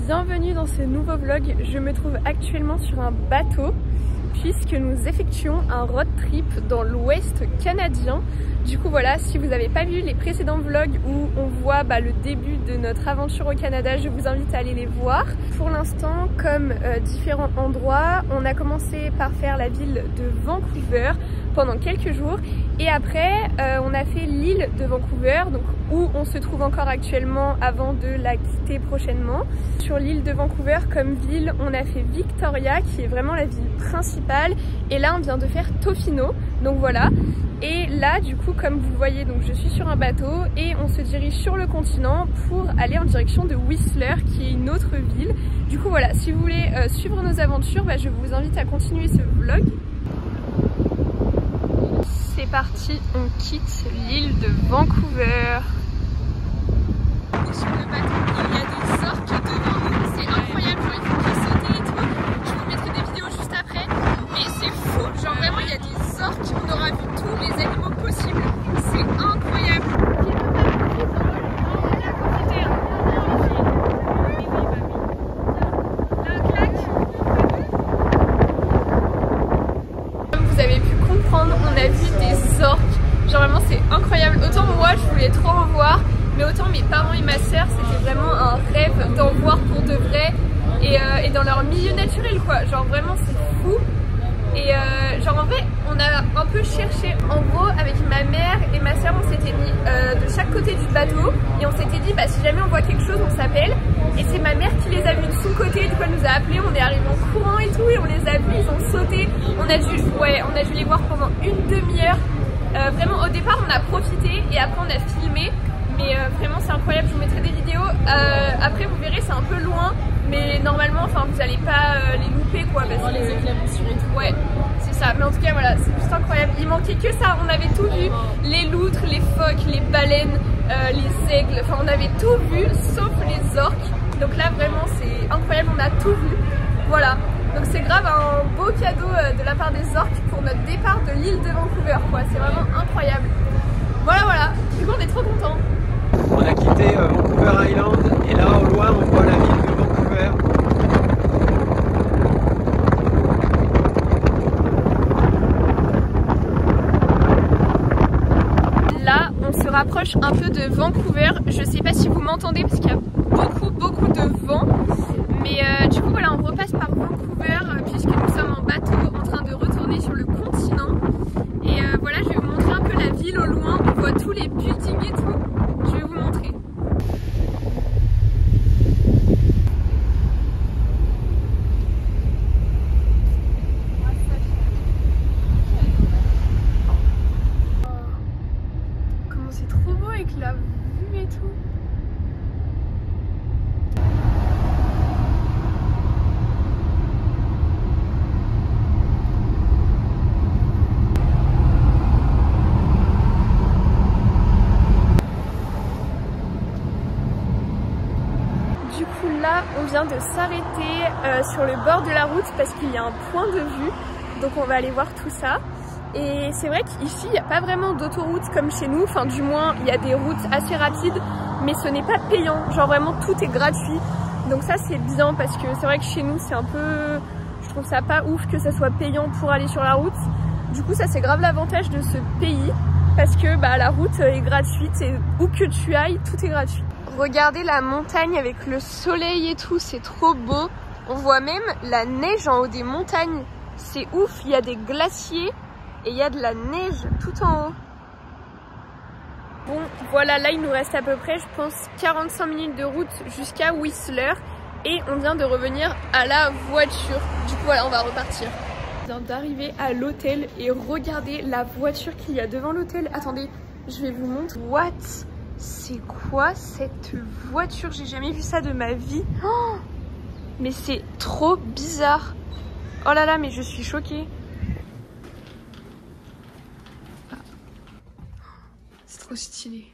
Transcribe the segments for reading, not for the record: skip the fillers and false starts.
Bienvenue dans ce nouveau vlog. Je me trouve actuellement sur un bateau puisque nous effectuons un road trip dans l'ouest canadien. Du coup voilà, si vous n'avez pas vu les précédents vlogs où on voit le début de notre aventure au Canada, je vous invite à aller les voir. Pour l'instant, comme différents endroits, on a commencé par faire la ville de Vancouver pendant quelques jours et après on a fait l'île de Vancouver, donc où on se trouve encore actuellement avant de la quitter prochainement. Sur l'île de Vancouver comme ville, on a fait Victoria qui est vraiment la ville principale et là on vient de faire Tofino, donc voilà. Et là du coup comme vous le voyez, donc je suis sur un bateau et on se dirige sur le continent pour aller en direction de Whistler qui est une autre ville. Du coup voilà, si vous voulez suivre nos aventures, je vous invite à continuer ce vlog. C'est parti, on quitte l'île de Vancouver. Sur le bateau, il y a des orques devant nous, c'est incroyable, genre il faut qu'ils sautent et tout. Je vous mettrai des vidéos juste après, mais c'est fou, genre vraiment il y a des orques, on aura vu tous les animaux possibles, c'est incroyable. Comme vous avez pu comprendre, on a vu des orques, genre vraiment c'est incroyable. Autant moi je voulais trop en voir, mais autant mes parents et ma soeur c'était vraiment un rêve d'en voir pour de vrai et dans leur milieu naturel quoi, genre vraiment c'est fou. Et genre en vrai on a un peu cherché, en gros avec ma mère et ma soeur on s'était mis de chaque côté du bateau et on s'était dit si jamais on voit quelque chose on s'appelle, et c'est ma mère qui les a vus de son côté, du coup elle nous a appelés, on est arrivé en courant et tout et on les a vus, ils ont sauté, on a dû les voir pendant une demi-heure. Vraiment au départ on a profité et après on a filmé. Mais vraiment c'est incroyable, je vous mettrai des vidéos. Après vous verrez c'est un peu loin, mais normalement vous allez pas les louper quoi, parce que les éclaboussures et tout. Ouais, c'est ça, mais en tout cas voilà, c'est juste incroyable. Il manquait que ça, on avait tout vu, les loutres, les phoques, les baleines, les aigles, on avait tout vu sauf les orques. Donc là vraiment c'est incroyable, on a tout vu. Voilà, donc c'est grave un beau cadeau de la part des orques pour notre départ de l'île de Vancouver quoi, c'est vraiment incroyable. Voilà, du coup on est trop contents. On a quitté Vancouver Island et là au loin on voit la ville de Vancouver. Là on se rapproche un peu de Vancouver, je sais pas si vous m'entendez parce qu'il y a beaucoup de vent, mais du coup voilà on repasse par Vancouver puisque nous sommes en bateau en train de retourner sur le continent et voilà je vais vous montrer un peu la ville au loin, on voit tous les buildings et tout. Je vais vous montrer. Comment c'est trop beau avec la vue et tout. Là, on vient de s'arrêter sur le bord de la route parce qu'il y a un point de vue, donc on va aller voir tout ça. Et c'est vrai qu'ici il n'y a pas vraiment d'autoroute comme chez nous, enfin du moins il y a des routes assez rapides, mais ce n'est pas payant, genre vraiment tout est gratuit. Donc ça c'est bien parce que c'est vrai que chez nous c'est un peu, je trouve ça pas ouf que ça soit payant pour aller sur la route. Du coup ça c'est grave l'avantage de ce pays parce que la route est gratuite et où que tu ailles tout est gratuit. Regardez la montagne avec le soleil et tout, c'est trop beau. On voit même la neige en haut des montagnes. C'est ouf, il y a des glaciers et il y a de la neige tout en haut. Bon, voilà, là il nous reste à peu près, je pense, 45 minutes de route jusqu'à Whistler. Et on vient de revenir à la voiture. Du coup, voilà, on va repartir. On vient d'arriver à l'hôtel et regardez la voiture qu'il y a devant l'hôtel. Attendez, je vais vous montrer. What? C'est quoi cette voiture? J'ai jamais vu ça de ma vie. Oh, mais c'est trop bizarre. Oh là là, mais je suis choquée. C'est trop stylé.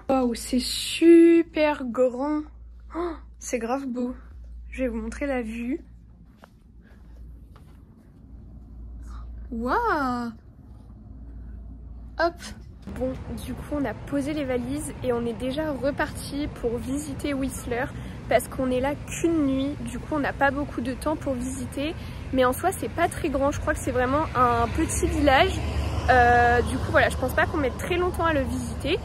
Waouh, c'est super grand. Oh, c'est grave beau. Je vais vous montrer la vue. Waouh. Hop. Bon, du coup on a posé les valises et on est déjà reparti pour visiter Whistler parce qu'on est là qu'une nuit, du coup on n'a pas beaucoup de temps pour visiter, mais en soi c'est pas très grand, je crois que c'est vraiment un petit village, du coup voilà, je pense pas qu'on mette très longtemps à le visiter.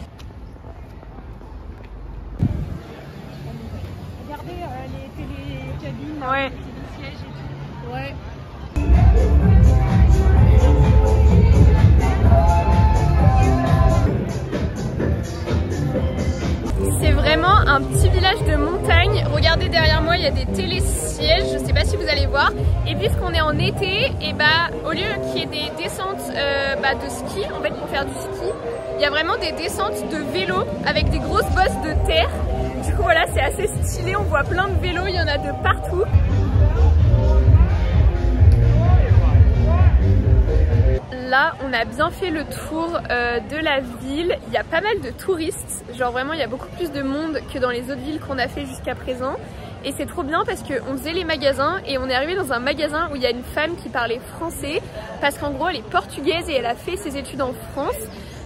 Regardez les télécabines, Ouais. les télésièges et tout. Ouais. C'est vraiment un petit village de montagne. Regardez derrière moi, il y a des télésièges, je sais pas si vous allez voir. Et puisqu'on est en été, et bah au lieu qu'il y ait des descentes de ski, en fait pour faire du ski, il y a vraiment des descentes de vélo avec des grosses bosses de terre. Du coup voilà, c'est assez stylé, on voit plein de vélos, il y en a de partout. Là, on a bien fait le tour de la ville. Il y a pas mal de touristes. Genre vraiment, il y a beaucoup plus de monde que dans les autres villes qu'on a fait jusqu'à présent. Et c'est trop bien parce qu'on faisait les magasins et on est arrivé dans un magasin où il y a une femme qui parlait français. Parce qu'en gros, elle est portugaise et elle a fait ses études en France.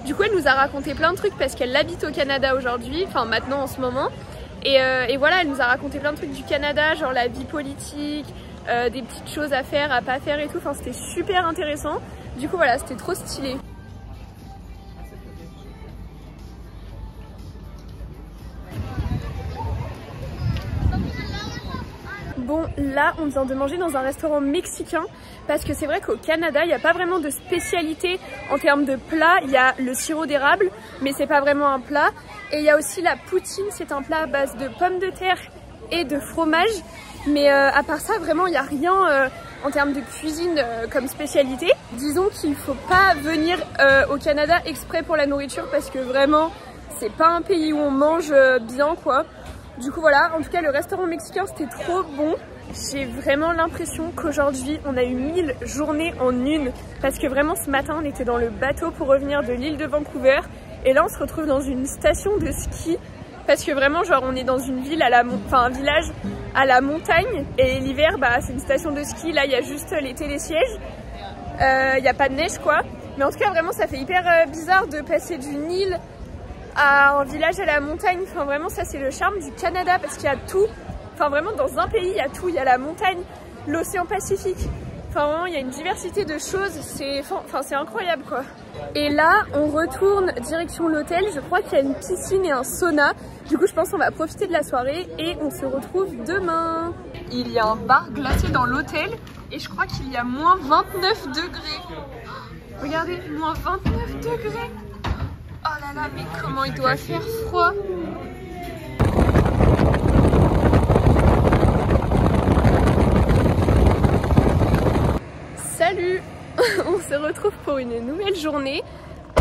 Du coup, elle nous a raconté plein de trucs parce qu'elle habite au Canada aujourd'hui. Enfin, maintenant, en ce moment. Et voilà, elle nous a raconté plein de trucs du Canada, genre la vie politique, des petites choses à faire, à pas faire et tout. Enfin, c'était super intéressant. Du coup voilà, c'était trop stylé. Bon, là on vient de manger dans un restaurant mexicain parce que c'est vrai qu'au Canada il n'y a pas vraiment de spécialité en termes de plats. Il y a le sirop d'érable mais c'est pas vraiment un plat, et il y a aussi la poutine, c'est un plat à base de pommes de terre et de fromage, mais à part ça vraiment il n'y a rien en termes de cuisine comme spécialité. Disons qu'il ne faut pas venir au Canada exprès pour la nourriture parce que vraiment c'est pas un pays où on mange bien quoi. Du coup voilà, en tout cas le restaurant mexicain c'était trop bon. J'ai vraiment l'impression qu'aujourd'hui on a eu 1000 journées en une, parce que vraiment ce matin on était dans le bateau pour revenir de l'île de Vancouver et là on se retrouve dans une station de ski parce que vraiment genre on est dans une ville un village à la montagne et l'hiver bah c'est une station de ski. Là il y a juste les télésièges, il n'y a pas de neige quoi, mais en tout cas vraiment ça fait hyper bizarre de passer d'une île à un village à la montagne. Enfin vraiment ça c'est le charme du Canada parce qu'il y a tout, enfin vraiment dans un pays il y a tout, il y a la montagne, l'océan Pacifique, enfin vraiment il y a une diversité de choses, c'est incroyable quoi. Et là on retourne direction l'hôtel, je crois qu'il y a une piscine et un sauna, du coup je pense qu'on va profiter de la soirée et on se retrouve demain. Il y a un bar glacé dans l'hôtel et je crois qu'il y a moins 29 degrés. Regardez, moins 29 degrés. Oh là là, mais comment il doit faire froid. Salut. On se retrouve pour une nouvelle journée.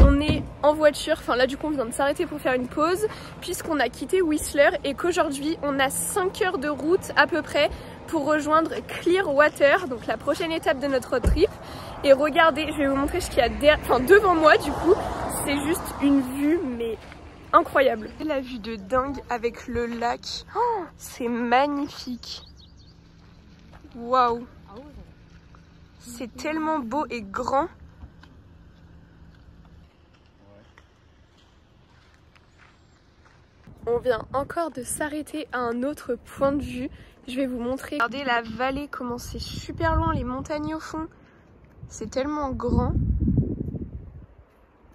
On est en voiture, enfin là du coup on vient de s'arrêter pour faire une pause puisqu'on a quitté Whistler et qu'aujourd'hui on a 5 heures de route à peu près pour rejoindre Clearwater, donc la prochaine étape de notre road trip. Et regardez, je vais vous montrer ce qu'il y a devant moi du coup. C'est juste une vue mais incroyable. La vue de dingue avec le lac, oh, c'est magnifique. Waouh, c'est tellement beau et grand. On vient encore de s'arrêter à un autre point de vue. Je vais vous montrer. Regardez la vallée, comment c'est super loin, les montagnes au fond. C'est tellement grand.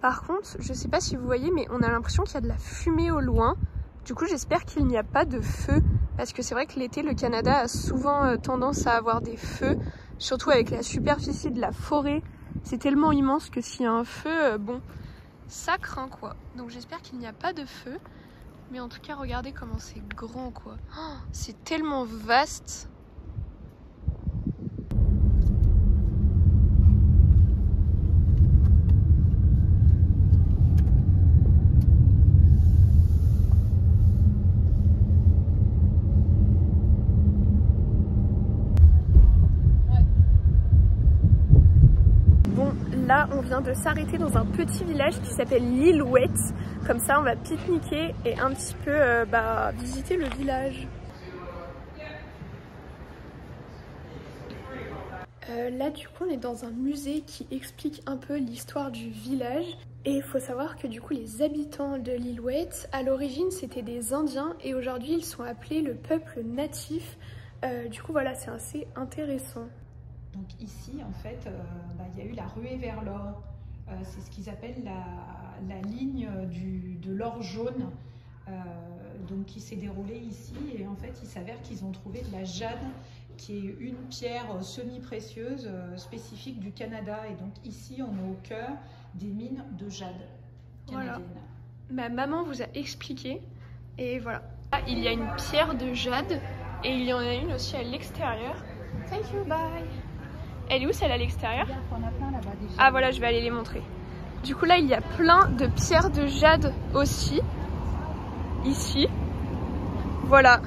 Par contre, je sais pas si vous voyez, mais on a l'impression qu'il y a de la fumée au loin. Du coup, j'espère qu'il n'y a pas de feu. Parce que c'est vrai que l'été, le Canada a souvent tendance à avoir des feux. Surtout avec la superficie de la forêt. C'est tellement immense que s'il y a un feu, bon, ça craint quoi. Donc j'espère qu'il n'y a pas de feu. Mais en tout cas, regardez comment c'est grand quoi. Oh, c'est tellement vaste. Là, on vient de s'arrêter dans un petit village qui s'appelle Lillooet. Comme ça, on va pique-niquer et un petit peu visiter le village. Là, du coup, on est dans un musée qui explique un peu l'histoire du village. Et il faut savoir que du coup les habitants de l'Ilouette, à l'origine c'était des Indiens et aujourd'hui ils sont appelés le peuple natif. Du coup voilà, c'est assez intéressant. Donc ici en fait, il y a eu la ruée vers l'or. C'est ce qu'ils appellent la ligne de l'or jaune. Donc qui s'est déroulée ici et en fait il s'avère qu'ils ont trouvé de la jade qui est une pierre semi-précieuse spécifique du Canada et donc ici on est au cœur des mines de jade canadiennes. Voilà. Ma maman vous a expliqué et voilà. Là, il y a une pierre de jade et il y en a une aussi à l'extérieur. Thank you, bye. Elle est où celle à l'extérieur? Ah voilà, je vais aller les montrer. Du coup là il y a plein de pierres de jade aussi. Ici, voilà,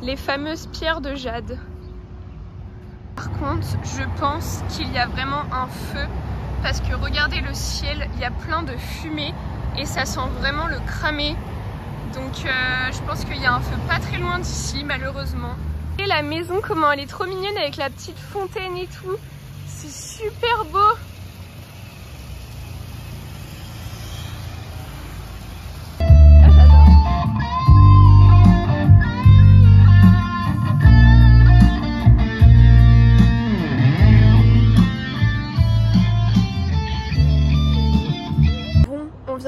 les fameuses pierres de jade. Par contre, je pense qu'il y a vraiment un feu parce que regardez le ciel, il y a plein de fumée et ça sent vraiment le cramé. Donc je pense qu'il y a un feu pas très loin d'ici malheureusement. Et la maison, comment elle est trop mignonne avec la petite fontaine et tout. C'est super beau.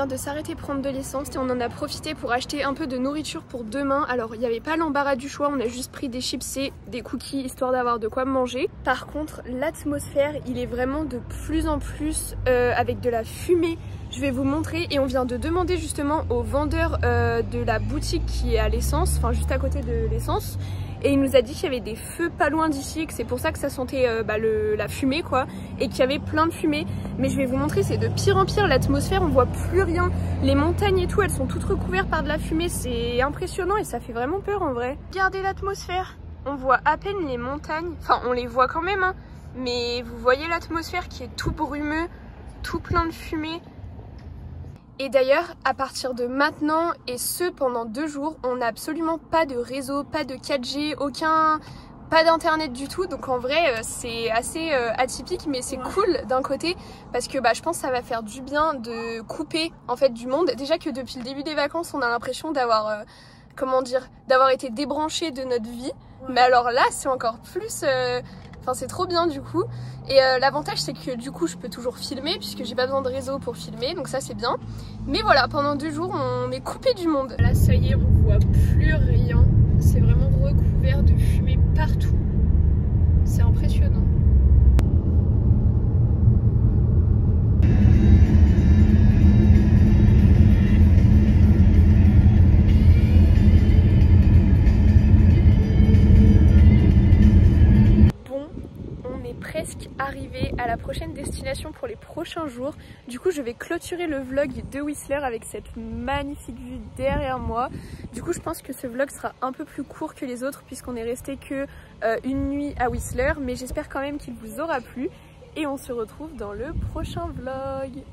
De s'arrêter prendre de l'essence et on en a profité pour acheter un peu de nourriture pour demain. Alors il n'y avait pas l'embarras du choix, on a juste pris des chips et des cookies histoire d'avoir de quoi manger. Par contre l'atmosphère il est vraiment de plus en plus avec de la fumée. Je vais vous montrer et on vient de demander justement au vendeur de la boutique qui est à l'essence, enfin juste à côté de l'essence. Et il nous a dit qu'il y avait des feux pas loin d'ici, que c'est pour ça que ça sentait la fumée quoi, et qu'il y avait plein de fumée. Mais je vais vous montrer, c'est de pire en pire, l'atmosphère, on voit plus rien. Les montagnes et tout, elles sont toutes recouvertes par de la fumée, c'est impressionnant et ça fait vraiment peur en vrai. Regardez l'atmosphère, on voit à peine les montagnes, enfin on les voit quand même, hein, mais vous voyez l'atmosphère qui est tout brumeux, tout plein de fumée. Et d'ailleurs, à partir de maintenant, et ce pendant 2 jours, on n'a absolument pas de réseau, pas de 4G, pas d'internet du tout. Donc en vrai, c'est assez atypique, mais c'est cool d'un côté parce que je pense que ça va faire du bien de couper en fait du monde. Déjà que depuis le début des vacances, on a l'impression d'avoir, d'avoir été débranché de notre vie. Ouais. Mais alors là, c'est encore plus... Enfin, c'est trop bien du coup. Et l'avantage c'est que du coup je peux toujours filmer puisque j'ai pas besoin de réseau pour filmer, donc ça c'est bien. Mais voilà, pendant 2 jours on est coupé du monde. Là ça y est, on voit plus rien. C'est vraiment recouvert de fumée partout. C'est impressionnant. Presque arrivé à la prochaine destination pour les prochains jours. Du coup je vais clôturer le vlog de Whistler avec cette magnifique vue derrière moi. Du coup je pense que ce vlog sera un peu plus court que les autres puisqu'on est resté que une nuit à Whistler, mais j'espère quand même qu'il vous aura plu et on se retrouve dans le prochain vlog.